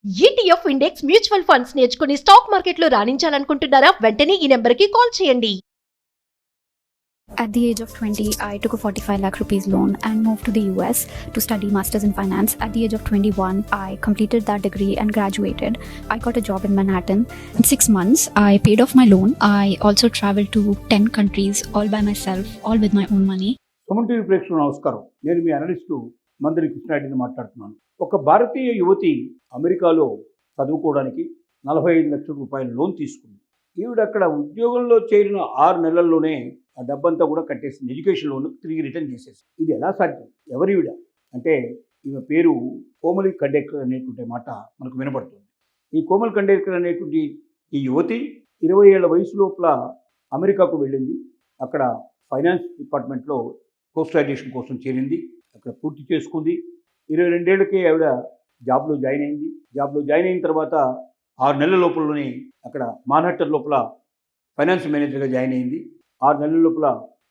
ETF index mutual funds నేర్చుకుని stock మార్కెట్లో రాణించాలనుకుంటున్నారా? వెంటనే ఈ నెంబర్కి కాల్ చేయండి. At the age of 20, I took a 45 lakh rupees loan and moved to the US to study Masters in Finance. At the age of 21, I completed that degree and graduated. I got a job in Manhattan. In 6 months, I paid off my loan. I also traveled to 10 countries all by myself, all with my own money. Suman TV ప్రేక్షకులకు నమస్కారం. నేను మీ analyst మందరి కృష్ణారెడ్డిని మాట్లాడుతున్నాను. ఒక భారతీయ యువతి అమెరికాలో చదువుకోవడానికి 45 లక్షల రూపాయల లోన్ తీసుకుంది. ఈవిడ అక్కడ ఉద్యోగంలో చేరిన 6 నెలల్లోనే ఆ డబ్బంతా కూడా కట్టేసింది. ఎడ్యుకేషన్ లోన్ తిరిగి రిటర్న్ చేసేసి. ఇది ఎలా సాధ్యం? ఎవరివిడ అంటే ఈమె పేరు కోమలి ఖండేకర్ అనేటువంటి మాట మనకు వినపడుతుంది. ఈ కోమలి ఖండేకర్ అనేటువంటి ఈ యువతి 20 ఏళ్ల వయసు లోపల అమెరికాకు వెళ్ళింది. అక్కడ ఫైనాన్స్ డిపార్ట్మెంట్లో పోస్ట్ గ్రాడ్యుయేషన్ కోసం చేరింది. అక్కడ పూర్తి చేసుకుంది. 22 ఏళ్ళకే ఆవిడ జాబ్లో జాయిన్ అయింది. జాబ్లో జాయిన్ అయిన తర్వాత 6 నెలల లోపలనే అక్కడ మాన్హట్టన్ లోపల ఫైనాన్స్ మేనేజర్గా జాయిన్ అయింది. 6 నెలల లోపల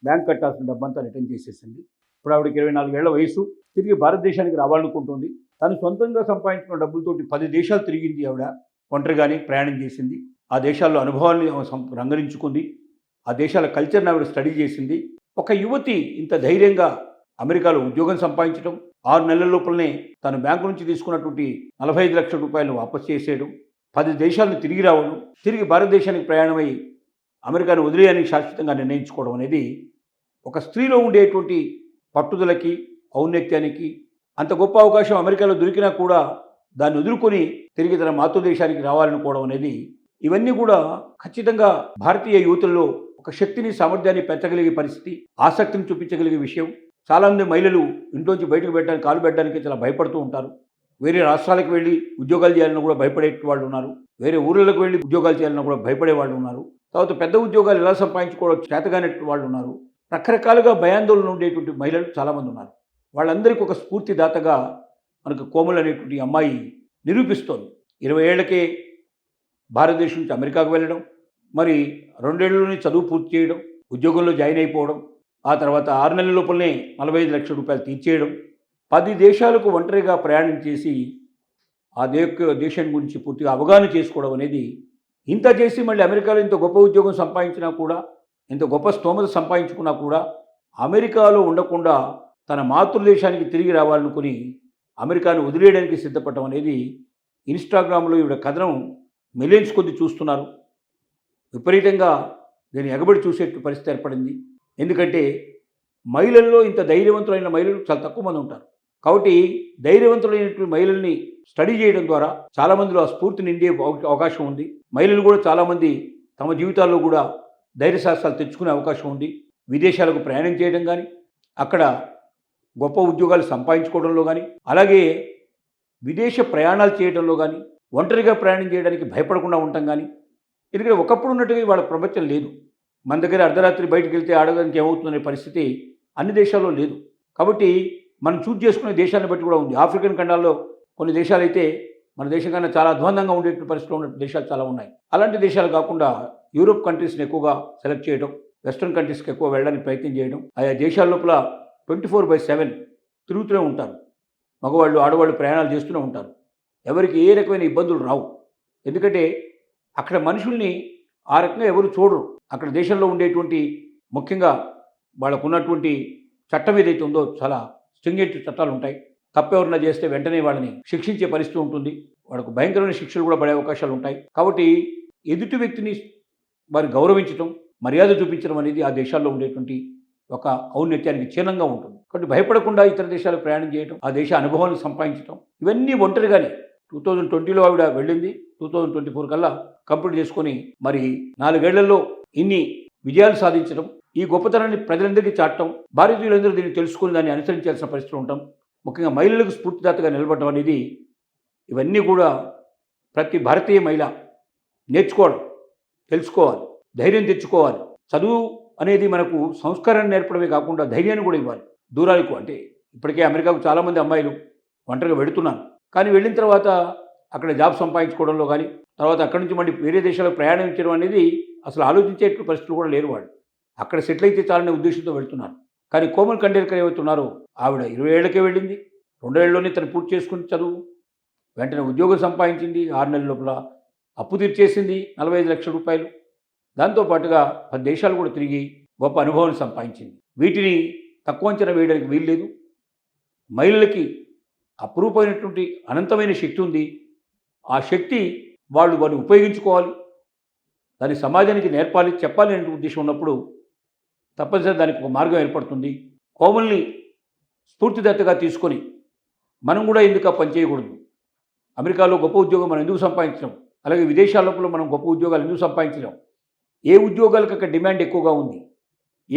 బ్యాంక్ కట్టాల్సిన డబ్బంతా రిటర్న్ చేసేసింది. ఇప్పుడు ఆవిడకి 24 ఏళ్ల వయసు. తిరిగి భారతదేశానికి రావాలనుకుంటుంది. తను సొంతంగా సంపాదించిన డబ్బులతోటి 10 దేశాలు తిరిగింది. ఆవిడ ఒంటరిగానే ప్రయాణం చేసింది. ఆ దేశాల్లో అనుభవాన్ని రంగరించుకుంది. ఆ దేశాల కల్చర్ని ఆవిడ స్టడీ చేసింది. ఒక యువతి ఇంత ధైర్యంగా అమెరికాలో ఉద్యోగం సంపాదించడం, 6 నెలల లోపలనే తను బ్యాంకు నుంచి తీసుకున్నటువంటి 45 లక్షల రూపాయలు వాపసు చేసేయడం, 10 దేశాలను తిరిగి రావడం, తిరిగి భారతదేశానికి ప్రయాణమై అమెరికాను వదిలేయడానికి శాశ్వతంగా నిర్ణయించుకోవడం అనేది ఒక స్త్రీలో ఉండేటువంటి పట్టుదలకి, ఔన్నత్యానికి, అంత గొప్ప అవకాశం అమెరికాలో దొరికినా కూడా దాన్ని వదులుకొని తిరిగి తన మాతృదేశానికి రావాలనుకోవడం అనేది, ఇవన్నీ కూడా ఖచ్చితంగా భారతీయ యువతుల్లో ఒక శక్తిని, సామర్థ్యాన్ని పెంచగలిగే పరిస్థితి, ఆసక్తిని చూపించగలిగే విషయం. చాలామంది మహిళలు ఇంట్లోంచి బయటకు పెట్టడానికి, కాలు పెట్టడానికి చాలా భయపడుతూ ఉంటారు. వేరే రాష్ట్రాలకు వెళ్ళి ఉద్యోగాలు చేయాలన్నా కూడా భయపడే వాళ్ళు ఉన్నారు. వేరే ఊళ్ళకు వెళ్ళి ఉద్యోగాలు చేయాలన్నా కూడా భయపడే వాళ్ళు ఉన్నారు. తర్వాత పెద్ద ఉద్యోగాలు ఎలా సంపాదించుకోవడం చేతగానే వాళ్ళు ఉన్నారు. రకరకాలుగా భయాందోళన ఉండేటువంటి మహిళలు చాలామంది ఉన్నారు. వాళ్ళందరికీ ఒక స్ఫూర్తిదాతగా మనకు కోమల్ అనేటువంటి అమ్మాయి నిరూపిస్తోంది. 20 ఏళ్లకే భారతదేశం నుంచి అమెరికాకు వెళ్ళడం, మరి 2 ఏళ్లలోనే చదువు పూర్తి చేయడం, ఉద్యోగంలో జాయిన్ అయిపోవడం, ఆ తర్వాత 6 నెలల లోపలనే 45 లక్షల రూపాయలు తీర్చేయడం, 10 దేశాలకు ఒంటరిగా ప్రయాణం చేసి ఆ దేశం గురించి పూర్తిగా అవగాహన చేసుకోవడం అనేది, ఇంత చేసి మళ్ళీ అమెరికాలో ఇంత గొప్ప ఉద్యోగం సంపాదించినా కూడా, ఇంత గొప్ప స్తోమత సంపాదించుకున్నా కూడా అమెరికాలో ఉండకుండా తన మాతృదేశానికి తిరిగి రావాలనుకుని అమెరికాను వదిలేయడానికి సిద్ధపడటం అనేది ఇన్స్టాగ్రామ్లో ఈవిడ కథనం మిలియన్స్ కొద్ది చూస్తున్నారు. విపరీతంగా దీన్ని ఎగబడి చూసే పరిస్థితి ఏర్పడింది. ఎందుకంటే మహిళల్లో ఇంత ధైర్యవంతులైన మహిళలు చాలా తక్కువ మంది ఉంటారు. కాబట్టి ధైర్యవంతులైనటువంటి మహిళల్ని స్టడీ చేయడం ద్వారా చాలామందిలో ఆ స్ఫూర్తిని నిండే అవకాశం ఉంది. మహిళలు కూడా చాలామంది తమ జీవితాల్లో కూడా ధైర్యశాస్త్రాలు తెచ్చుకునే అవకాశం ఉంది. విదేశాలకు ప్రయాణం చేయడం కానీ, అక్కడ గొప్ప ఉద్యోగాలు సంపాదించుకోవడంలో కానీ, అలాగే విదేశ ప్రయాణాలు చేయడంలో కానీ, ఒంటరిగా ప్రయాణం చేయడానికి భయపడకుండా ఉండటం కానీ. ఎందుకంటే ఒకప్పుడు ఉన్నట్టుగా వాళ్ళ ప్రపంచం లేదు. మన దగ్గర అర్ధరాత్రి బయటకు వెళ్తే ఆడడానికి ఏమవుతుందనే పరిస్థితి అన్ని దేశాల్లో లేదు. కాబట్టి మనం చూజ్ చేసుకునే దేశాన్ని బట్టి కూడా ఉంది. ఆఫ్రికన్ ఖండాల్లో కొన్ని దేశాలు అయితే మన దేశం కన్నా చాలా అధ్వానంగా ఉండేటువంటి పరిస్థితిలో ఉన్న దేశాలు చాలా ఉన్నాయి. అలాంటి దేశాలు కాకుండా యూరోప్ కంట్రీస్ని ఎక్కువగా సెలెక్ట్ చేయడం, వెస్ట్రన్ కంట్రీస్కి ఎక్కువ వెళ్ళడానికి ప్రయత్నం చేయడం, ఆయా దేశాల లోపల 24/7 తిరుగుతూనే ఉంటారు. మగవాళ్ళు, ఆడవాళ్ళు ప్రయాణాలు చేస్తూనే ఉంటారు. ఎవరికి ఏ రకమైన ఇబ్బందులు రావు. ఎందుకంటే అక్కడ మనుషుల్ని ఆ రకంగా ఎవరు చూడరు. అక్కడ దేశంలో ఉండేటువంటి ముఖ్యంగా వాళ్ళకు ఉన్నటువంటి చట్టం ఏదైతే ఉందో చాలా స్ట్రింజెంట్ చట్టాలు ఉంటాయి. తప్పెవరన్నా చేస్తే వెంటనే వాళ్ళని శిక్షించే పరిస్థితి ఉంటుంది. వాళ్ళకు భయంకరమైన శిక్షలు కూడా పడే అవకాశాలు ఉంటాయి. కాబట్టి ఎదుటి వ్యక్తిని వారు గౌరవించడం, మర్యాద చూపించడం అనేది ఆ దేశాల్లో ఉండేటువంటి ఒక ఔన్నత్యానికి చిహ్నంగా ఉంటుంది. కాబట్టి భయపడకుండా ఇతర దేశాలకు ప్రయాణం చేయడం, ఆ దేశ అనుభవాన్ని సంపాదించడం, ఇవన్నీ ఒంటరిగానే 2020లో ఆవిడ వెళ్ళింది. 2024 కల్లా కంప్లీట్ చేసుకొని మరి 4 ఏళ్లలో ఇన్ని విజయాలు సాధించడం, ఈ గొప్పతనాన్ని ప్రజలందరికీ చాటడం, భారతీయులందరూ దీన్ని తెలుసుకుని దాన్ని అనుసరించాల్సిన పరిస్థితులు ఉంటాం. ముఖ్యంగా మహిళలకు స్ఫూర్తిదాతగా నిలబడడం అనేది, ఇవన్నీ కూడా ప్రతి భారతీయ మహిళ నేర్చుకోవడం, తెలుసుకోవాలి, ధైర్యం తెచ్చుకోవాలి. చదువు అనేది మనకు సంస్కారాన్ని నేర్పడమే కాకుండా ధైర్యాన్ని కూడా ఇవ్వాలి. దూరాలకు అంటే ఇప్పటికే అమెరికాకు చాలామంది అమ్మాయిలు ఒంటరిగా వెళుతున్నారు. కానీ వెళ్ళిన తర్వాత అక్కడ జాబ్ సంపాదించుకోవడంలో కానీ, తర్వాత అక్కడి నుంచి మళ్ళీ వేరే దేశాలకు ప్రయాణించడం అనేది అసలు ఆలోచించే పరిస్థితులు కూడా లేరు. వాళ్ళు అక్కడ సెటిల్ అయితే చాలనే ఉద్దేశంతో వెళ్తున్నారు. కానీ కోమల్ ఖండేకర్ ఏవైతున్నారో ఆవిడ 20 ఏళ్లకే వెళ్ళింది. 2 ఏళ్లలోనే తను పూర్తి చేసుకుని చదువు. వెంటనే ఉద్యోగం సంపాదించింది, 6 నెలల లోపల అప్పు తీర్చేసింది 45 లక్షల రూపాయలు. దాంతోపాటుగా 10 దేశాలు కూడా తిరిగి గొప్ప అనుభవాన్ని సంపాదించింది. వీటిని తక్కువ అంచనా వేయడానికి వీల్లేదు. మహిళలకి అపురూపమైనటువంటి అనంతమైన శక్తి ఉంది. ఆ శక్తి వాళ్ళు ఉపయోగించుకోవాలి, దాన్ని సమాజానికి నేర్పాలి, చెప్పాలి అనే ఉద్దేశం ఉన్నప్పుడు తప్పనిసరి దానికి ఒక మార్గం ఏర్పడుతుంది. కోమల్ని స్ఫూర్తిదాతగా తీసుకొని మనం కూడా ఎందుకు ఆ పని చేయకూడదు? అమెరికాలో గొప్ప ఉద్యోగం మనం ఎందుకు సంపాదించలేం? అలాగే విదేశాల లోపల మనం గొప్ప ఉద్యోగాలు ఎందుకు సంపాదించలేం? ఏ ఉద్యోగాలకు అక్కడ డిమాండ్ ఎక్కువగా ఉంది?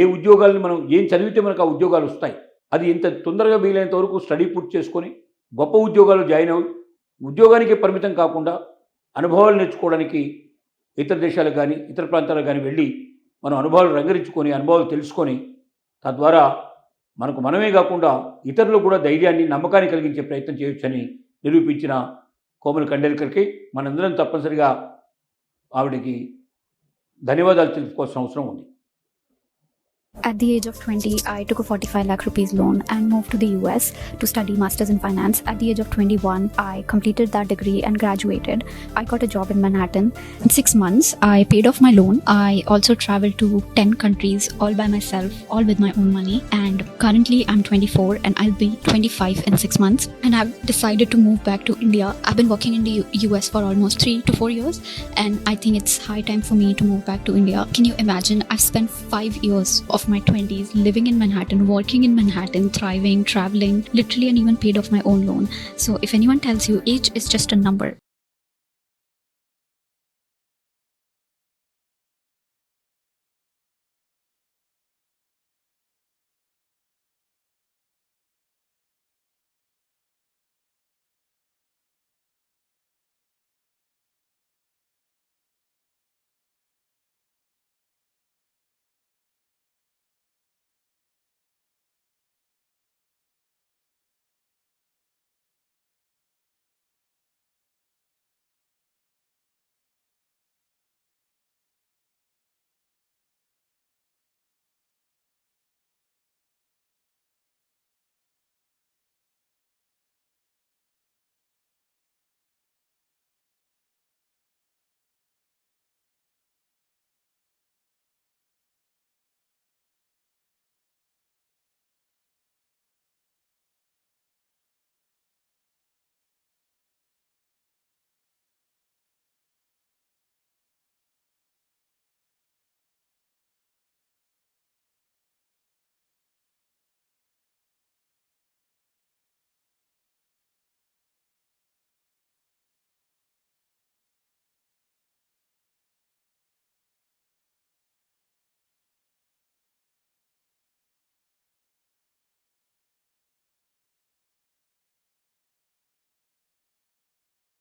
ఏ ఉద్యోగాలను మనం ఏం చదివితే మనకు ఆ ఉద్యోగాలు వస్తాయి? అది ఇంత తొందరగా వీలైనంత వరకు స్టడీ పూర్తి చేసుకొని గొప్ప ఉద్యోగాలు జాయిన్ అవ్వి ఉద్యోగానికి పరిమితం కాకుండా అనుభవాలు నేర్చుకోవడానికి ఇతర దేశాలకు కానీ ఇతర ప్రాంతాలకు కానీ వెళ్ళి మనం అనుభవాలు రంగరించుకొని అనుభవాలు తెలుసుకొని తద్వారా మనకు మనమే కాకుండా ఇతరులకు కూడా ధైర్యాన్ని నమ్మకాన్ని కలిగించే ప్రయత్నం చేయొచ్చని నిరూపించిన కోమల్ ఖండేల్కర్కి మనందరం తప్పనిసరిగా ఆవిడకి ధన్యవాదాలు తెలుసుకోవాల్సిన అవసరం ఉంది. At the age of 20, I took a 45 lakh rupees loan and moved to the US to study masters in finance. At the age of 21, I completed that degree and graduated. I got a job in Manhattan. In 6 months, I paid off my loan. I also traveled to 10 countries all by myself, all with my own money. And currently I'm 24 and I'll be 25 in 6 months. And I've decided to move back to India. I've been working in the US for almost 3 to 4 years. And I think it's high time for me to move back to India. Can you imagine? I've spent 5 years of my 20s living in Manhattan, working in Manhattan, thriving, traveling, literally, and even paid off my own loan. So if anyone tells you age is just a number,